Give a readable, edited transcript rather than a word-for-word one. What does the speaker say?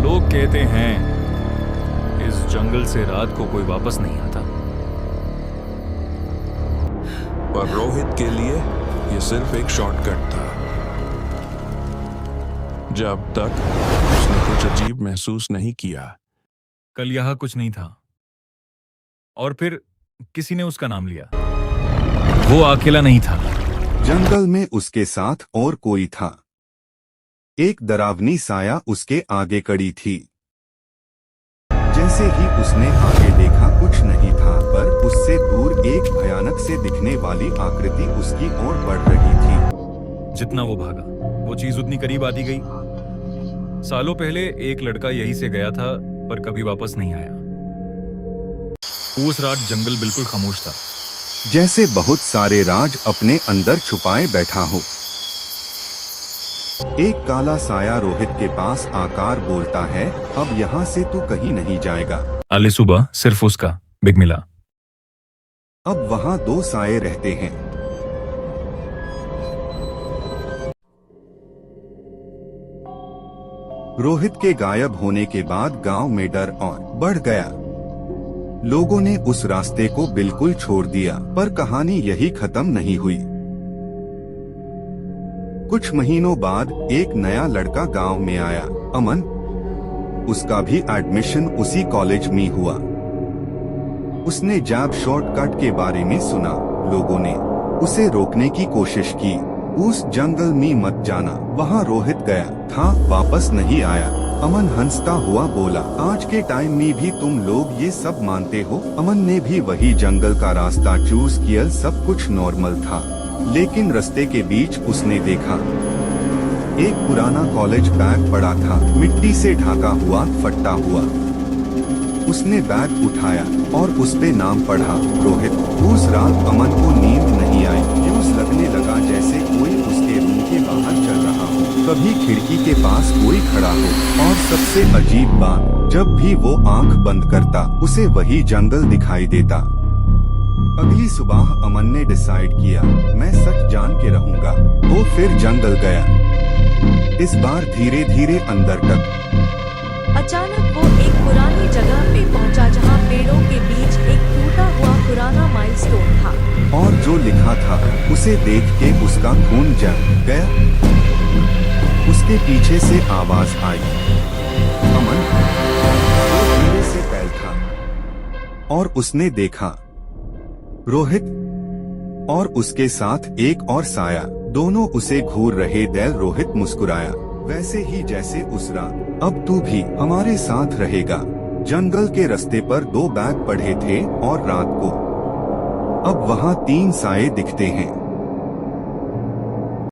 लोग कहते हैं इस जंगल से रात को कोई वापस नहीं आता। पर रोहित के लिए ये सिर्फ एक शॉर्टकट था। जब तक उसने कुछ अजीब महसूस नहीं किया। कल यहाँ कुछ नहीं था और फिर किसी ने उसका नाम लिया। वो अकेला नहीं था। जंगल में उसके साथ और कोई था। एक डरावनी साया उसके आगे खड़ी थी। जैसे ही उसने आगे देखा कुछ नहीं था, पर उससे दूर एक भयानक से दिखने वाली आकृति उसकी ओर बढ़ रही थी। जितना वो भागा वो चीज उतनी करीब आती गई। सालों पहले एक लड़का यहीं से गया था पर कभी वापस नहीं आया। उस रात जंगल बिल्कुल खामोश था, जैसे बहुत सारे राज अपने अंदर छुपाए बैठा हो। एक काला साया रोहित के पास आकर बोलता है, अब यहाँ से तू कहीं नहीं जाएगा। आले सुबह सिर्फ उसका बिग मिला। अब वहाँ दो साये रहते हैं। रोहित के गायब होने के बाद गांव में डर और बढ़ गया। लोगों ने उस रास्ते को बिल्कुल छोड़ दिया, पर कहानी यही खत्म नहीं हुई। कुछ महीनों बाद एक नया लड़का गांव में आया, अमन। उसका भी एडमिशन उसी कॉलेज में हुआ। उसने जॉब शॉर्टकट के बारे में सुना। लोगों ने उसे रोकने की कोशिश की। उस जंगल में मत जाना, वहाँ रोहित गया था, वापस नहीं आया। अमन हंसता हुआ बोला, आज के टाइम में भी तुम लोग ये सब मानते हो? अमन ने भी वही जंगल का रास्ता चूज किया। सब कुछ नॉर्मल था, लेकिन रास्ते के बीच उसने देखा एक पुराना कॉलेज बैग पड़ा था, मिट्टी से ढका हुआ, फटा हुआ। उसने बैग उठाया और उस पे नाम पढ़ा, रोहित। उस रात अमन को नींद नहीं आई। यूं लगने लगा जैसे कोई उसके रूम के बाहर चल रहा हो, कभी खिड़की के पास कोई खड़ा हो, और सबसे अजीब बात, जब भी वो आंख बंद करता उसे वही जंगल दिखाई देता। अगली सुबह अमन ने डिसाइड किया, मैं सच जान के रहूंगा। वो फिर जंगल गया, इस बार धीरे धीरे अंदर तक। अचानक वो एक पुरानी जगह पे पहुंचा, जहां पेड़ों के बीच एक टूटा हुआ पुराना माइलस्टोन था। और जो लिखा था उसे देख के उसका खून जम गया। उसके पीछे से आवाज आई, अमन। वो धीरे से पैर था और उसने देखा रोहित और उसके साथ एक और साया, दोनों उसे घूर रहे। दिल रोहित मुस्कुराया, वैसे ही जैसे उस रात। अब तू भी हमारे साथ रहेगा। जंगल के रास्ते पर दो बैग पड़े थे और रात को अब वहाँ तीन साये दिखते हैं।